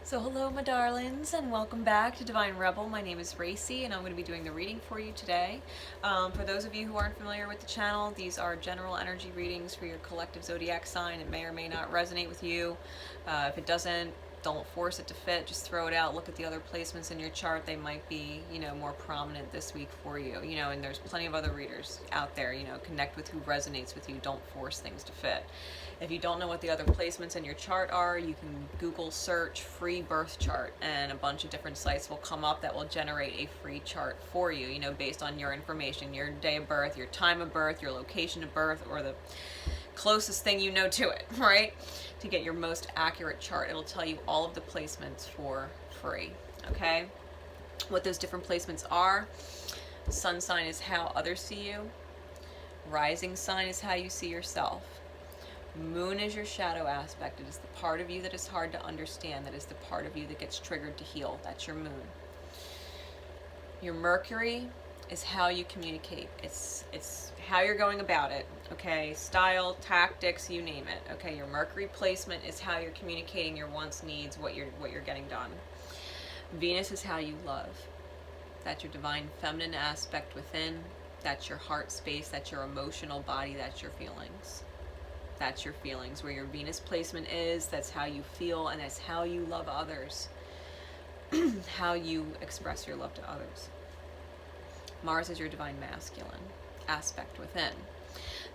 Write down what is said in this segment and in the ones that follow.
So hello my darlings and welcome back to Divine Rebel. My name is Racy and I'm going to be doing the reading for you today. For those of you who aren't familiar with the channel, these are general energy readings for your collective zodiac sign. It may or may not resonate with you. If it doesn't, don't force it to fit, just throw it out. Look at the other placements in your chart. They might be, more prominent this week for you, and there's plenty of other readers out there, connect with who resonates with you. Don't force things to fit. If you don't know what the other placements in your chart are, you can Google search free birth chart and a bunch of different sites will come up that will generate a free chart for you, based on your information, your day of birth, your time of birth, your location of birth, or the closest thing you know to it, right? To get your most accurate chart. It'll tell you all of the placements for free, okay? What those different placements are: sun sign is how others see you. Rising sign is how you see yourself. Moon is your shadow aspect. It is the part of you that is hard to understand. That is the part of you that gets triggered to heal. That's your moon. Your Mercury is how you communicate. It's how you're going about it, okay? Style, tactics, you name it, okay? Your Mercury placement is how you're communicating your wants, needs, what you're getting done. Venus is how you love. That's your divine feminine aspect within. That's your heart space. That's your emotional body. That's your feelings. That's your feelings. Where your Venus placement is, that's how you feel, and that's how you love others. How you express your love to others. Mars is your divine masculine aspect within.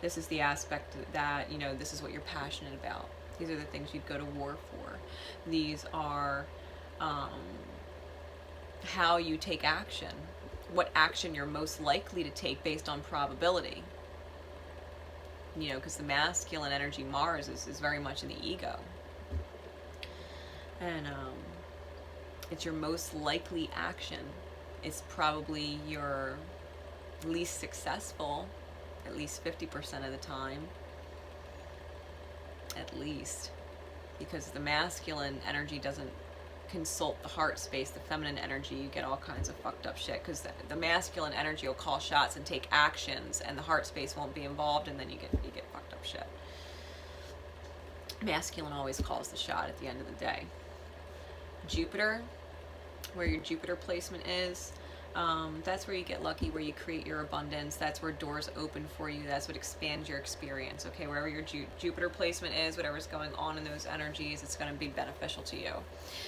This is the aspect that, this is what you're passionate about. These are the things you'd go to war for. These are how you take action. What action you're most likely to take based on probability. Because the masculine energy, Mars, is very much in the ego. And it's your most likely action. It's probably your least successful, at least 50% of the time. At least. Because the masculine energy doesn't consult the heart space. The feminine energy, you get all kinds of fucked up shit, because the masculine energy will call shots and take actions, and the heart space won't be involved, and then you get fucked up shit. Masculine always calls the shot at the end of the day. Jupiter, where your Jupiter placement is, that's where you get lucky, where you create your abundance. That's where doors open for you. That's what expands your experience, okay? Wherever your Jupiter placement is, whatever's going on in those energies, it's going to be beneficial to you.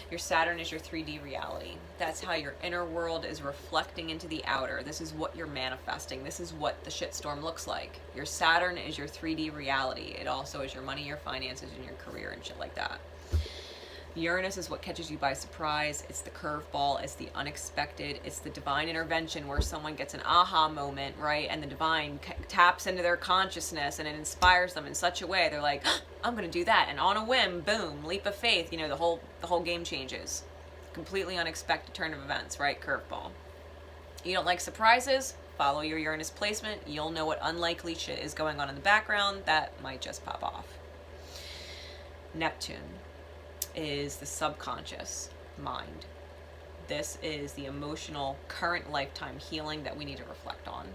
Your Saturn is your 3D reality. That's how your inner world is reflecting into the outer. This is what you're manifesting. This is what the shitstorm looks like. Your Saturn is your 3D reality. It also is your money, your finances, and your career and shit like that. Uranus is what catches you by surprise. It's the curveball. It's the unexpected. It's the divine intervention where someone gets an aha moment, right? And the divine taps into their consciousness and it inspires them in such a way. They're like, I'm going to do that. And on a whim, boom, leap of faith. The whole game changes. Completely unexpected turn of events, right? Curveball. You don't like surprises? Follow your Uranus placement. You'll know what unlikely shit is going on in the background that might just pop off. Neptune is the subconscious mind. This is the emotional current lifetime healing that we need to reflect on.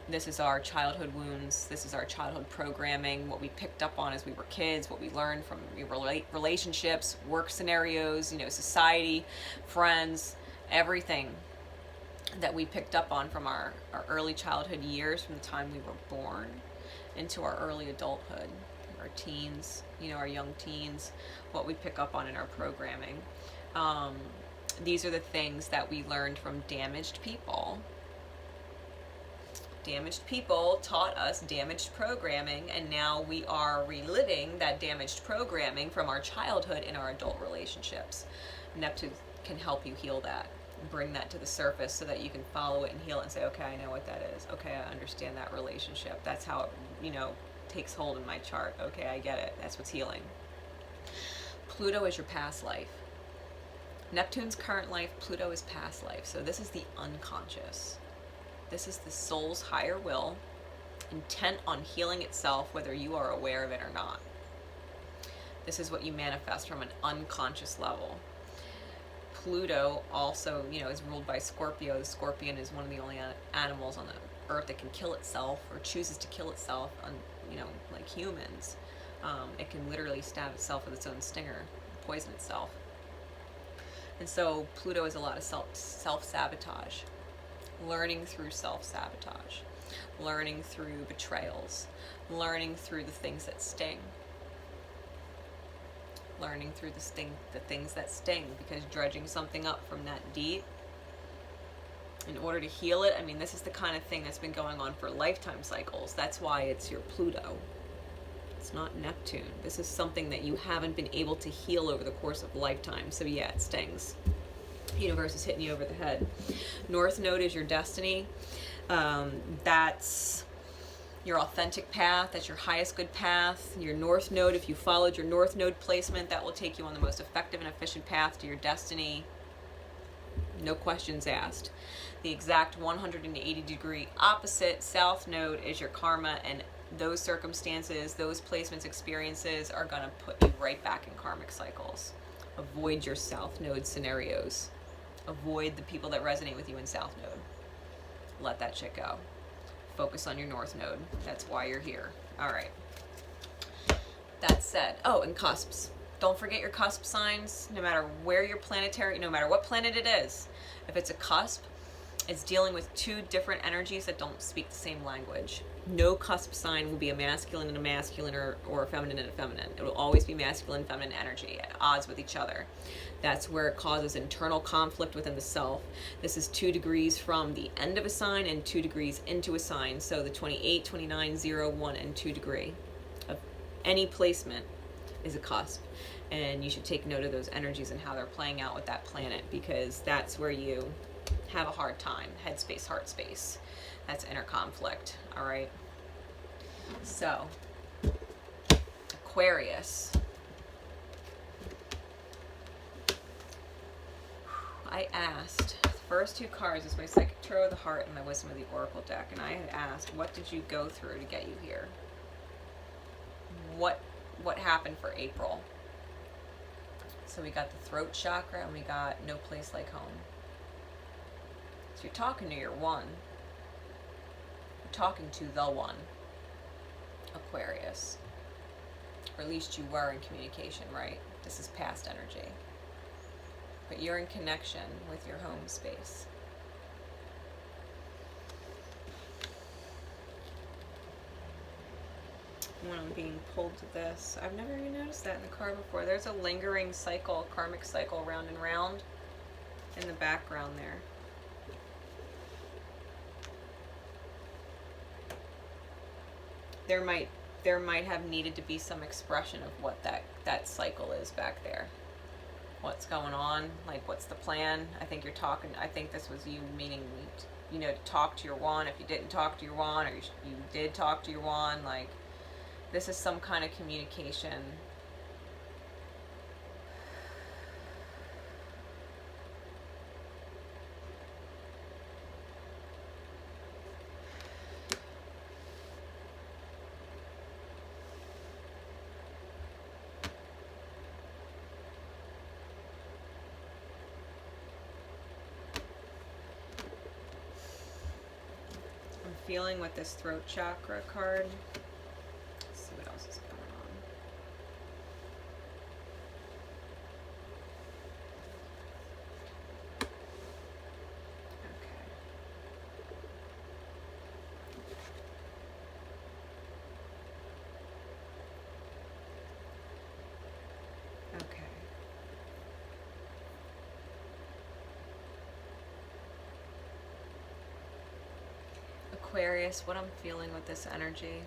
This is our childhood wounds. This is our childhood programming, what we picked up on as we were kids, what we learned from relationships, work scenarios, society, friends, everything that we picked up on from our early childhood years, from the time we were born into our early adulthood, our teens, our young teens, what we pick up on in our programming. These are the things that we learned from damaged people. Damaged people taught us damaged programming, and now we are reliving that damaged programming from our childhood in our adult relationships. Neptune can help you heal that, bring that to the surface so that you can follow it and heal it and say, okay, I know what that is. Okay, I understand that relationship. That's how it, takes hold in my chart. Okay, I get it. That's what's healing. Pluto is your past life. Neptune's current life, Pluto is past life. So this is the unconscious. This is the soul's higher will, intent on healing itself, whether you are aware of it or not. This is what you manifest from an unconscious level. Pluto also, is ruled by Scorpio. The scorpion is one of the only animals on the earth that can kill itself or chooses to kill itself, like humans. It can literally stab itself with its own stinger, poison itself. And so Pluto is a lot of self-sabotage, learning through self-sabotage, learning through betrayals, learning through the things that sting, learning through the things that sting, because dredging something up from that deep in order to heal it, I mean, this is the kind of thing that's been going on for lifetime cycles. That's why it's your Pluto. It's not Neptune. This is something that you haven't been able to heal over the course of lifetime. So yeah, it stings. Universe is hitting you over the head. North Node is your destiny. That's your authentic path. That's your highest good path. Your North Node, if you followed your North Node placement, that will take you on the most effective and efficient path to your destiny. No questions asked. The exact 180-degree opposite, South Node, is your karma, and those circumstances, those placements, experiences are going to put you right back in karmic cycles. Avoid your South Node scenarios. Avoid the people that resonate with you in South Node. Let that shit go. Focus on your North Node. That's why you're here. All right. That said, oh, and cusps. Don't forget your cusp signs, no matter where your planetary, no matter what planet it is. If it's a cusp, it's dealing with two different energies that don't speak the same language. No cusp sign will be a masculine and a masculine, or a feminine and a feminine. It will always be masculine and feminine energy at odds with each other. That's where it causes internal conflict within the self. This is 2 degrees from the end of a sign and 2 degrees into a sign. So the 28, 29, 0, 1, and 2 degree of any placement is a cusp. And you should take note of those energies and how they're playing out with that planet, because that's where you have a hard time. Headspace, heart space. That's inner conflict. All right. So, Aquarius. I asked, the first 2 cards is my Psychic Tarot of the Heart and my Wisdom of the Oracle deck, and I had asked, what did you go through to get you here? What happened for April? So we got the throat chakra and we got no place like home. So you're talking to your one. You're talking to the one, Aquarius. Or at least you were in communication, right? This is past energy. But you're in connection with your home space. When I'm being pulled to this, I've never even noticed that in the card before. There's a lingering cycle, karmic cycle, round and round in the background there. There might have needed to be some expression of what that cycle is back there. What's going on? Like, what's the plan? I think you're talking. I think this was you meaning, you know, to talk to your one. If you didn't talk to your one, or you did talk to your one, like, this is some kind of communication. I'm feeling with this throat chakra card. Let's see what else is going on. Okay. Aquarius, what I'm feeling with this energy.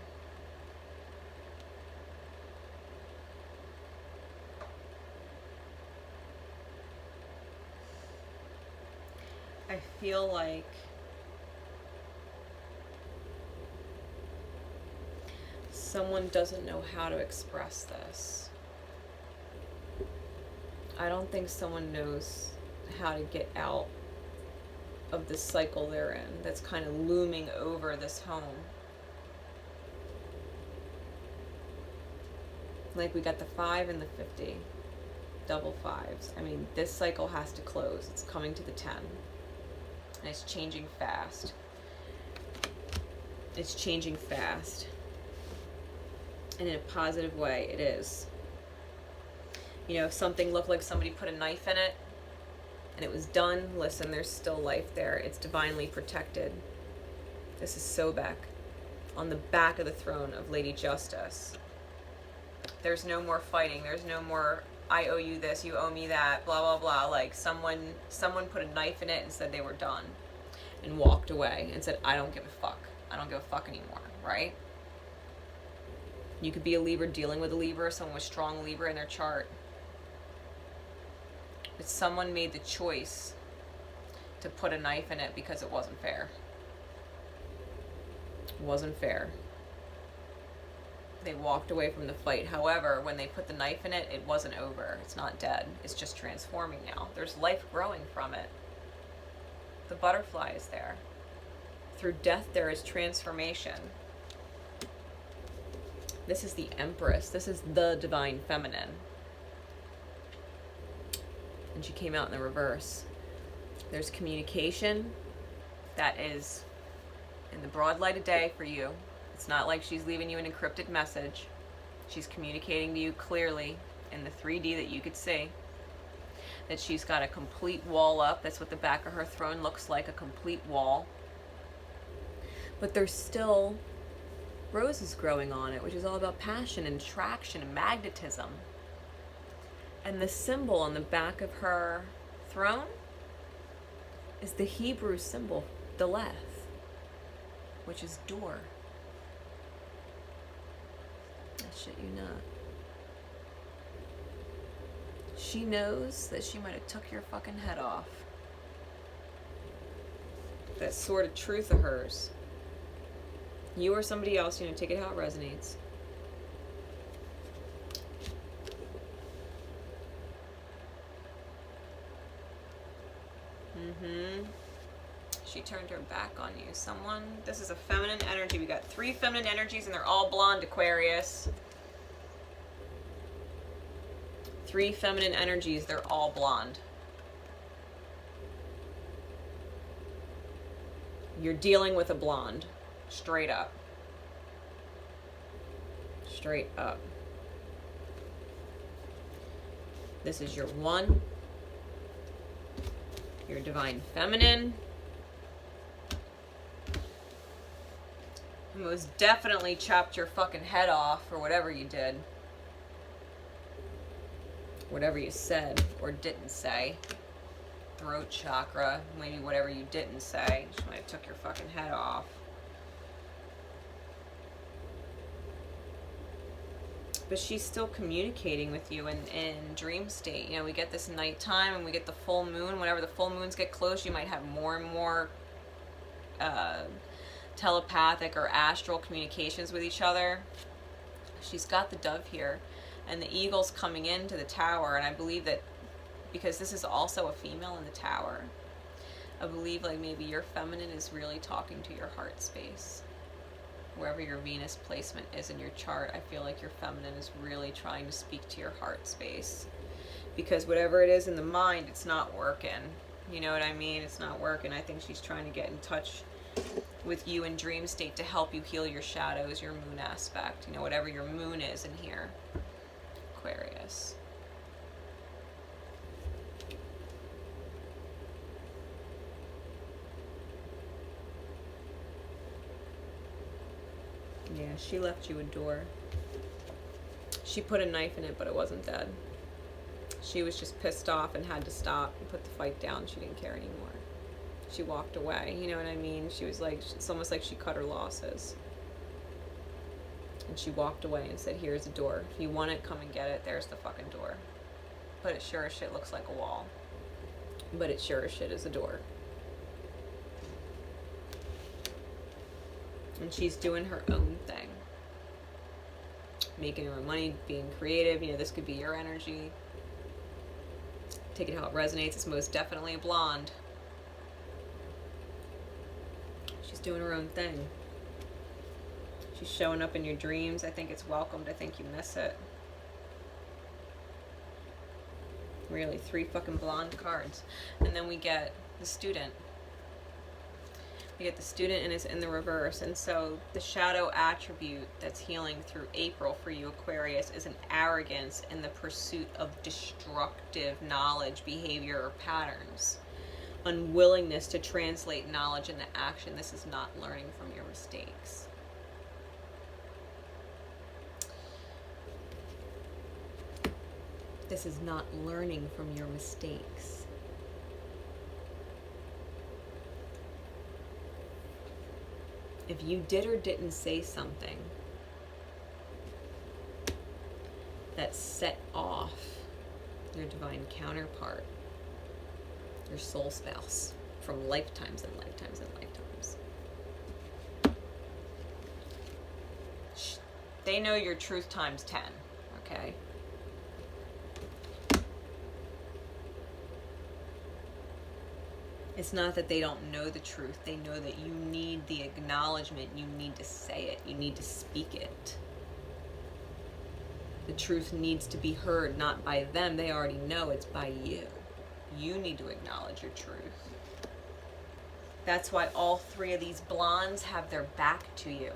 I feel like someone doesn't know how to express this. I don't think someone knows how to get out of the cycle they're in that's kind of looming over this home. Like, we got the 5 and the 50, double 5s. I mean, this cycle has to close. It's coming to the 10. And it's changing fast. It's changing fast. And in a positive way, it is. You know, if something looked like somebody put a knife in it, and it was done. Listen, there's still life there. It's divinely protected. This is Sobek on the back of the throne of Lady Justice. There's no more fighting. There's no more, I owe you this, you owe me that, blah, blah, blah. Like someone put a knife in it and said they were done and walked away and said, I don't give a fuck. I don't give a fuck anymore, right? You could be a Libra dealing with a Libra, someone with strong Libra in their chart. But someone made the choice to put a knife in it because it wasn't fair. It wasn't fair. They walked away from the fight. However, when they put the knife in it, it wasn't over. It's not dead. It's just transforming now. There's life growing from it. The butterfly is there. Through death, there is transformation. This is the Empress. This is the divine feminine. And she came out in the reverse. There's communication that is in the broad light of day for you. It's not like she's leaving you an encrypted message. She's communicating to you clearly in the 3D that you could see. That she's got a complete wall up. That's what the back of her throne looks like, a complete wall. But there's still roses growing on it, which is all about passion and attraction and magnetism. And the symbol on the back of her throne is the Hebrew symbol, Deleth, which is door. I shit you not. She knows that she might have took your fucking head off. That sort of truth of hers. You or somebody else, you know, take it how it resonates. She turned her back on you. Someone, this is a feminine energy. We got 3 feminine energies and they're all blonde, Aquarius. 3 feminine energies, they're all blonde. You're dealing with a blonde. Straight up. Straight up. This is your 1. Your divine feminine. You most definitely chopped your fucking head off for whatever you did. Whatever you said or didn't say. Throat chakra, maybe whatever you didn't say. She might have took your fucking head off. But she's still communicating with you in dream state. You know, we get this nighttime and we get the full moon. Whenever the full moons get close, you might have more and more telepathic or astral communications with each other. She's got the dove here and the eagle's coming into the tower, and I believe that because this is also a female in the tower, I believe like maybe your feminine is really talking to your heart space. Wherever your Venus placement is in your chart, I feel like your feminine is really trying to speak to your heart space. Because whatever it is in the mind, it's not working. You know what I mean? It's not working. I think she's trying to get in touch with you in dream state to help you heal your shadows, your moon aspect. You know, whatever your moon is in here. Aquarius. Yeah, she left you a door. She put a knife in it, but it wasn't dead. She was just pissed off and had to stop and put the fight down. She didn't care anymore. She walked away, you know what I mean? She was like, it's almost like she cut her losses. And she walked away and said, here's the door. If you want it, come and get it. There's the fucking door. But it sure as shit looks like a wall. But it sure as shit is a door. And she's doing her own thing. Making her own money, being creative. You know, this could be your energy. Take it how it resonates. It's most definitely a blonde. She's doing her own thing. She's showing up in your dreams. I think it's welcomed. I think you miss it. Really, 3 fucking blonde cards. And then we get the student. You get the student and it's in the reverse. And so the shadow attribute that's healing through April for you, Aquarius, is an arrogance in the pursuit of destructive knowledge, behavior, or patterns. Unwillingness to translate knowledge into action. This is not learning from your mistakes. This is not learning from your mistakes. If you did or didn't say something that set off your divine counterpart, your soul spouse, from lifetimes and lifetimes and lifetimes, they know your truth times 10, okay? It's not that they don't know the truth. They know that you need the acknowledgement. You need to say it. You need to speak it. The truth needs to be heard, not by them. They already know it's by you. You need to acknowledge your truth. That's why all three of these blondes have their back to you.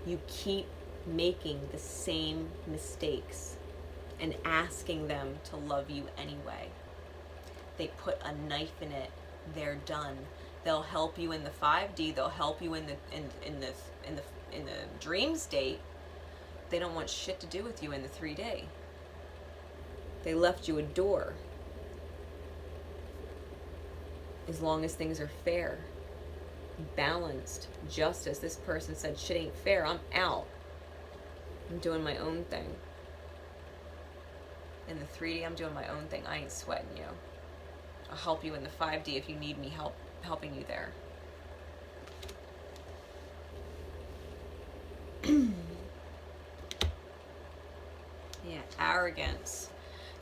You keep making the same mistakes and asking them to love you anyway. They put a knife in it, they're done. They'll help you in the 5D, they'll help you in the dream state. They don't want shit to do with you in the 3D. They left you a door. As long as things are fair, balanced, justice. This person said, shit ain't fair, I'm out. I'm doing my own thing. In the 3D, I'm doing my own thing. I ain't sweating you. I'll help you in the 5D if you need me helping you there. Yeah, arrogance.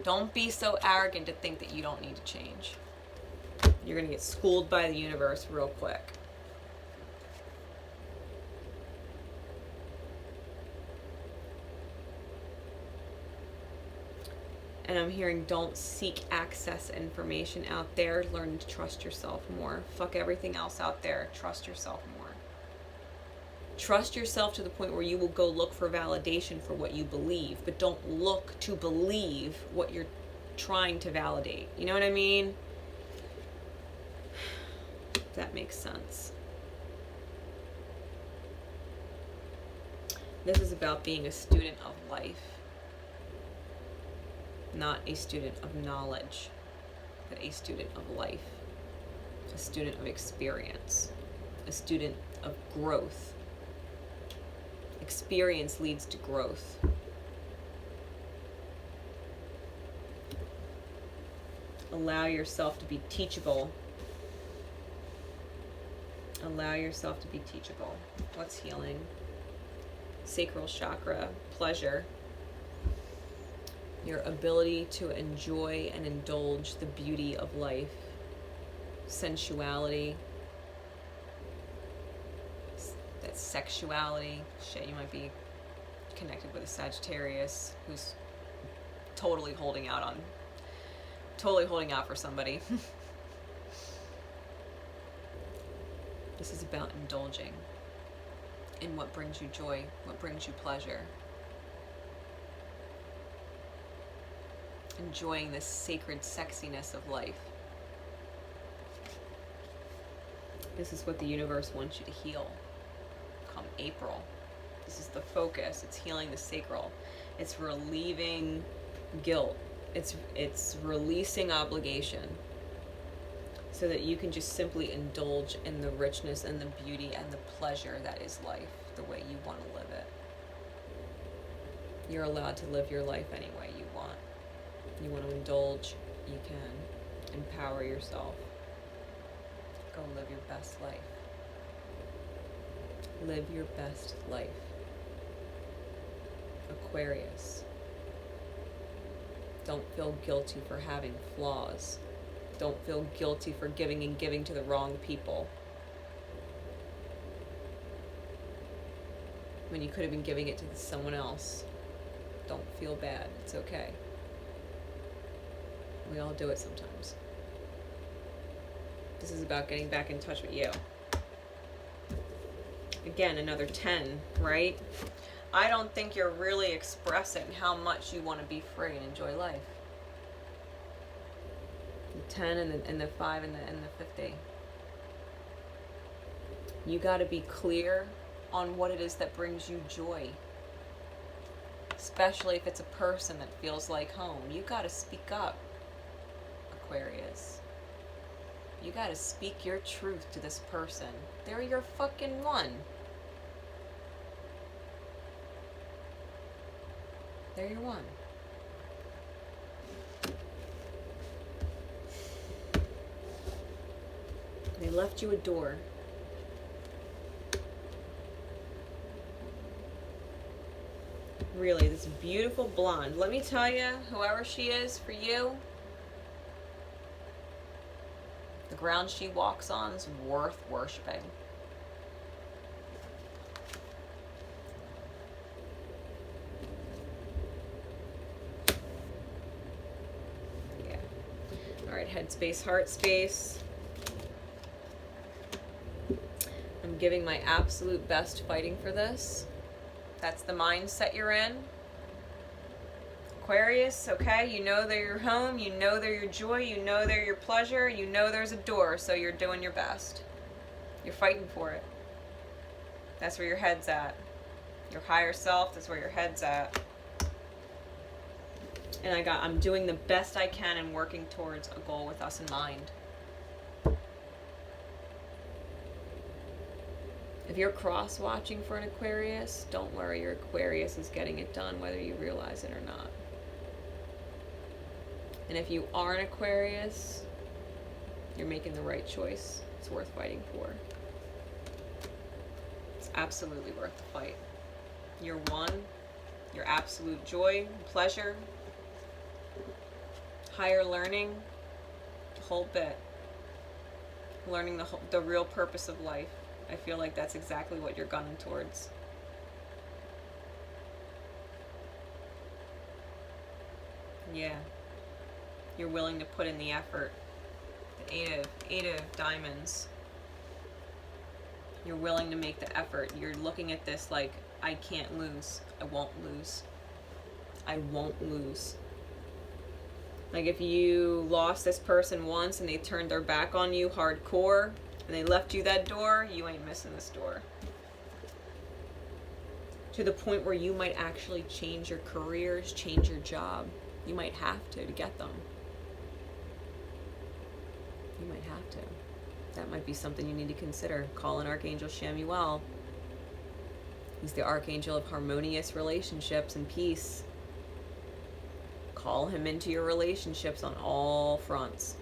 Don't be so arrogant to think that you don't need to change. You're going to get schooled by the universe real quick. And I'm hearing, don't seek access information out there. Learn to trust yourself more. Fuck everything else out there. Trust yourself more. Trust yourself to the point where you will go look for validation for what you believe, but don't look to believe what you're trying to validate. You know what I mean? If that makes sense. This is about being a student of life. Not a student of knowledge, but a student of life, a student of experience, a student of growth. Experience leads to growth. Allow yourself to be teachable. Allow yourself to be teachable. What's healing? Sacral chakra, pleasure. Your ability to enjoy and indulge the beauty of life, sensuality, that sexuality. Shit, you might be connected with a Sagittarius who's totally holding out for somebody. This is about indulging in what brings you joy, what brings you pleasure. Enjoying this sacred sexiness of life. This is what the universe wants you to heal come April. This is the focus. It's healing the sacral. It's relieving guilt. It's releasing obligation so that you can just simply indulge in the richness and the beauty and the pleasure that is life, the way you want to live it. You're allowed to live your life any way you want. You want to indulge, you can. Empower yourself. Go live your best life. Live your best life. Aquarius. Don't feel guilty for having flaws. Don't feel guilty for giving and giving to the wrong people, when you could have been giving it to someone else. Don't feel bad. It's okay. We all do it sometimes. This is about getting back in touch with you. Again, another 10, right? I don't think you're really expressing how much you want to be free and enjoy life. The 10 and the 5 and the 50. You got to be clear on what it is that brings you joy. Especially if it's a person that feels like home. You got to speak up, Aquarius. You got to speak your truth to this person. They're your fucking one. They're your one. They left you a door. Really, this beautiful blonde. Let me tell you, whoever she is for you, the ground she walks on is worth worshiping. Yeah. All right, head space, heart space. I'm giving my absolute best fighting for this. That's the mindset you're in. Aquarius, okay, you know they're your home, you know they're your joy, you know they're your pleasure, you know there's a door, so you're doing your best. You're fighting for it. That's where your head's at. Your higher self, that's where your head's at. And I'm doing the best I can and working towards a goal with us in mind. If you're cross-watching for an Aquarius, don't worry, your Aquarius is getting it done whether you realize it or not. And if you are an Aquarius, you're making the right choice. It's worth fighting for. It's absolutely worth the fight. You're one, your absolute joy, pleasure, higher learning, the whole bit. Learning the real purpose of life. I feel like that's exactly what you're gunning towards. Yeah. You're willing to put in the effort. The eight of diamonds. You're willing to make the effort. You're looking at this like, I can't lose. I won't lose. I won't lose. Like if you lost this person once and they turned their back on you hardcore, and they left you that door, you ain't missing this door. To the point where you might actually change your careers, change your job. You might have to get them. You might have to. That might be something you need to consider. Call in Archangel Shamuel. He's the archangel of harmonious relationships and peace. Call him into your relationships on all fronts.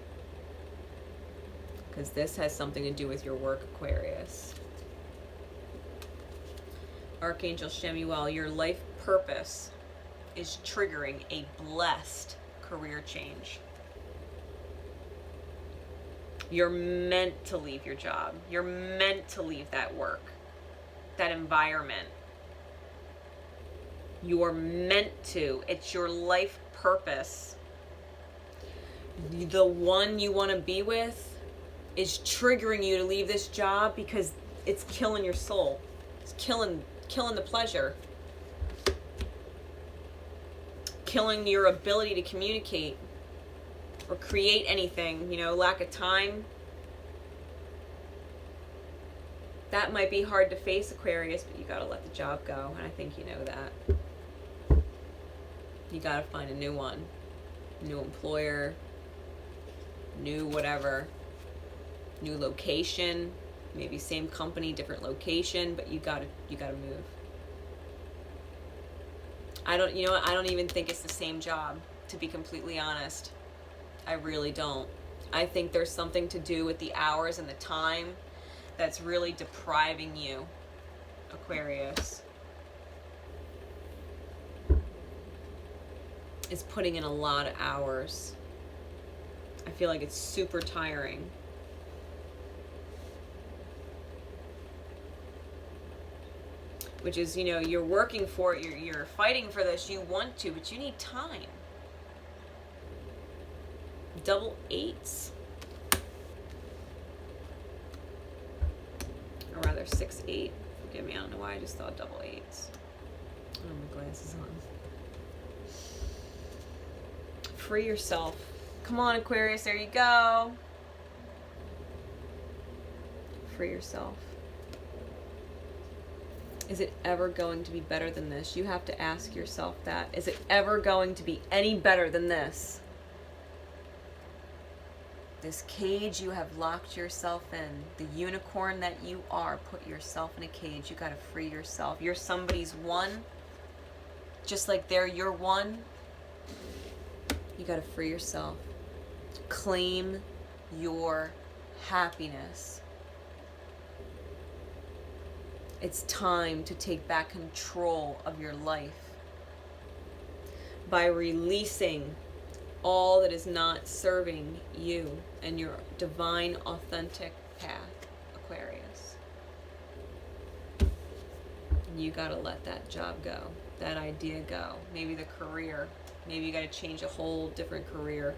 Because this has something to do with your work, Aquarius. Archangel Shemuel, your life purpose is triggering a blessed career change. You're meant to leave your job. You're meant to leave that work, that environment. You're meant to. It's your life purpose. The one you want to be with is triggering you to leave this job because it's killing your soul. It's killing the pleasure. Killing your ability to communicate or create anything, lack of time. That might be hard to face, Aquarius, but you gotta let the job go, and I think you know that. You gotta find a new one. New employer, new whatever. New location, maybe same company, different location, but you gotta move. I don't even think it's the same job, to be completely honest. I really don't. I think there's something to do with the hours and the time that's really depriving you, Aquarius. It's putting in a lot of hours. I feel like it's super tiring. Which is, you're working for it, you're fighting for this, you want to, but you need time. Double eights. they're 6-8. Forgive me, I don't know why I just thought double eights. Oh, my glasses on. Free yourself. Come on, Aquarius, there you go. Free yourself. Is it ever going to be better than this? You have to ask yourself that. Is it ever going to be any better than this? This cage you have locked yourself in. The unicorn that you are, put yourself in a cage. You gotta free yourself. You're somebody's one. Just like they're your one. You gotta free yourself. Claim your happiness. It's time to take back control of your life by releasing all that is not serving you and your divine, authentic path, Aquarius. You gotta let that job go, that idea go. Maybe the career. Maybe you gotta change a whole different career.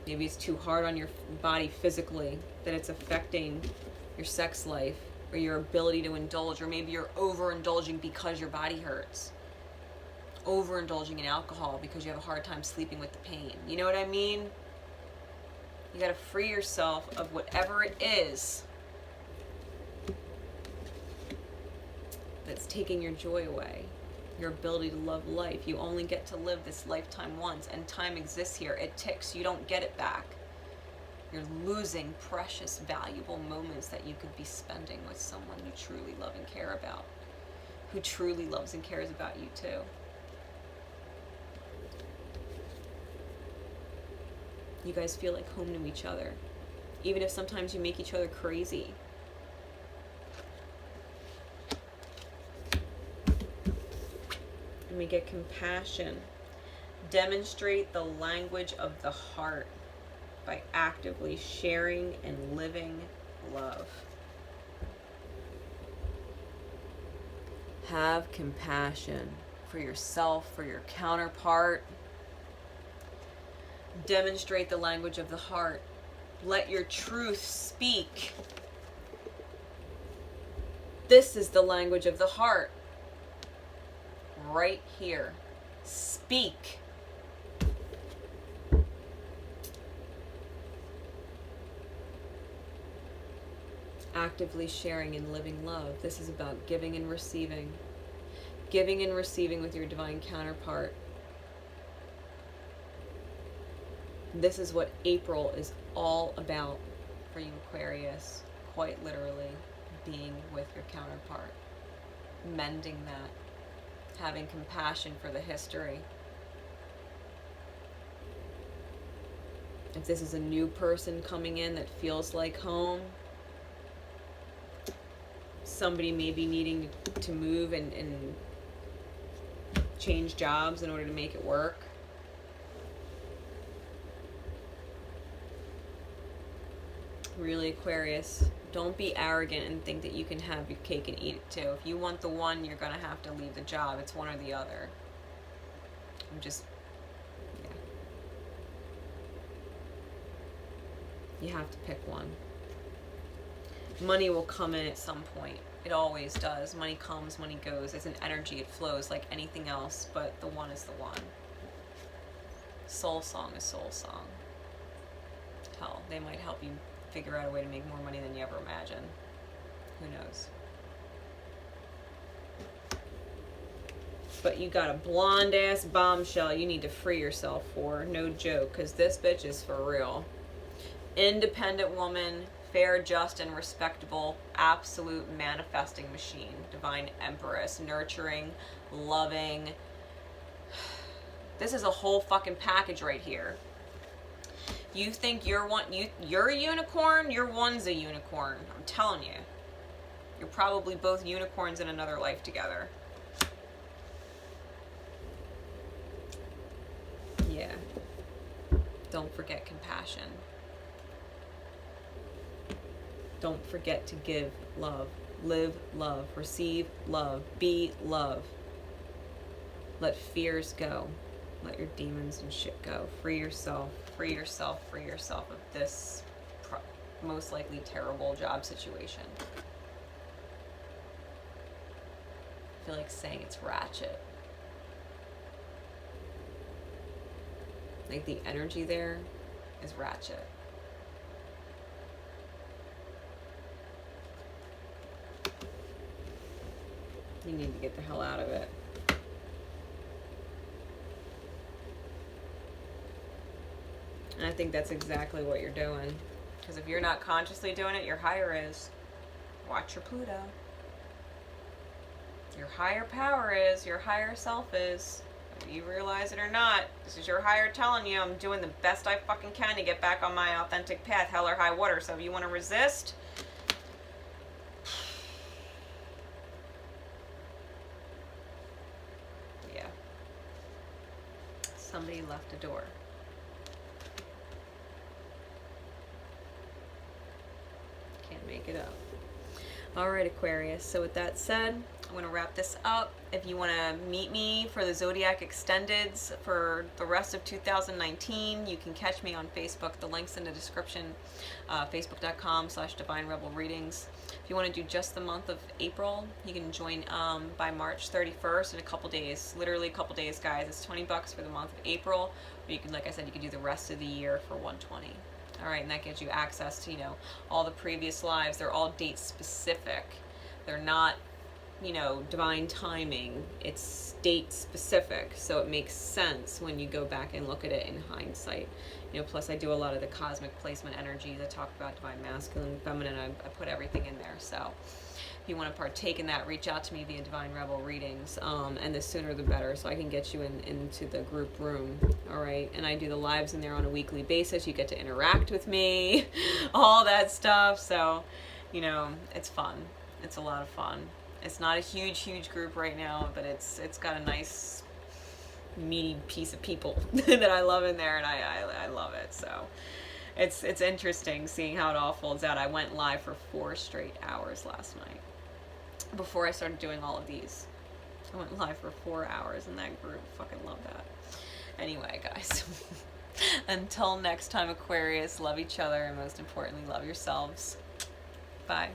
Maybe it's too hard on your body physically that it's affecting your sex life or your ability to indulge, or maybe you're overindulging because your body hurts. Overindulging in alcohol because you have a hard time sleeping with the pain. You know what I mean? You gotta free yourself of whatever it is that's taking your joy away, your ability to love life. You only get to live this lifetime once, and time exists here. It ticks. You don't get it back. You're losing precious, valuable moments that you could be spending with someone you truly love and care about, who truly loves and cares about you too. You guys feel like home to each other, even if sometimes you make each other crazy. And we get compassion. Demonstrate the language of the heart by actively sharing and living love. Have compassion for yourself, for your counterpart. Demonstrate the language of the heart. Let your truth speak. This is the language of the heart. Right here. Speak. Actively sharing and living love. This is about giving and receiving. Giving and receiving with your divine counterpart. This is what April is all about for you, Aquarius. Quite literally, being with your counterpart. Mending that. Having compassion for the history. If this is a new person coming in that feels like home, somebody may be needing to move and change jobs in order to make it work. Really, Aquarius, don't be arrogant and think that you can have your cake and eat it too. If you want the one, you're going to have to leave the job. It's one or the other. Yeah. You have to pick one. Money will come in at some point. It always does. Money comes, money goes. It's an energy. It flows like anything else, but the one is the one. Soul song is soul song. Hell, they might help you figure out a way to make more money than you ever imagined. Who knows? But you got a blonde ass bombshell you need to free yourself for. No joke, because this bitch is for real. Independent woman, fair, just, and respectable, absolute manifesting machine, divine empress, nurturing, loving. This is a whole fucking package right here. You think you're a unicorn? Your one's a unicorn. I'm telling you. You're probably both unicorns in another life together. Yeah. Don't forget compassion. Don't forget to give love. Live love. Receive love. Be love. Let fears go. Let your demons and shit go. Free yourself. Free yourself. Free yourself of this most likely terrible job situation. feel like saying it's ratchet. Like the energy there is ratchet. You need to get the hell out of it. And I think that's exactly what you're doing. Because if you're not consciously doing it, your higher is. Watch your Pluto. Your higher power is, your higher self is. Whether you realize it or not, this is your higher telling you, I'm doing the best I fucking can to get back on my authentic path, hell or high water. So if you want to resist, yeah. Somebody left a door. Can't make it up. Alright, Aquarius, so with that said, I'm going to wrap this up. If you want to meet me for the Zodiac Extendeds for the rest of 2019, you can catch me on Facebook. The link's in the description, facebook.com/Divine Rebel Readings. If you want to do just the month of April, you can join by March 31st in a couple days. Literally a couple days, guys. It's $20 for the month of April. Or you can, like I said, you can do the rest of the year for $120. All right, and that gives you access to, all the previous lives. They're all date specific. They're not, divine timing. It's date specific, so it makes sense when you go back and look at it in hindsight. Plus I do a lot of the cosmic placement energies. I talk about divine masculine, feminine. I put everything in there. So if you want to partake in that, reach out to me via Divine Rebel Readings, and the sooner the better, so I can get you into the group room. All right, and I do the lives in there on a weekly basis. You get to interact with me, all that stuff. So it's fun. It's a lot of fun. It's not a huge group right now, but it's got a nice meaty piece of people that I love in there, and I love it. So it's interesting seeing how it all folds out. I went live for 4 straight hours last night before I started doing all of these. I went live for 4 hours in that group. Fucking love that. Anyway, guys, until next time, Aquarius, love each other, and most importantly, love yourselves. Bye.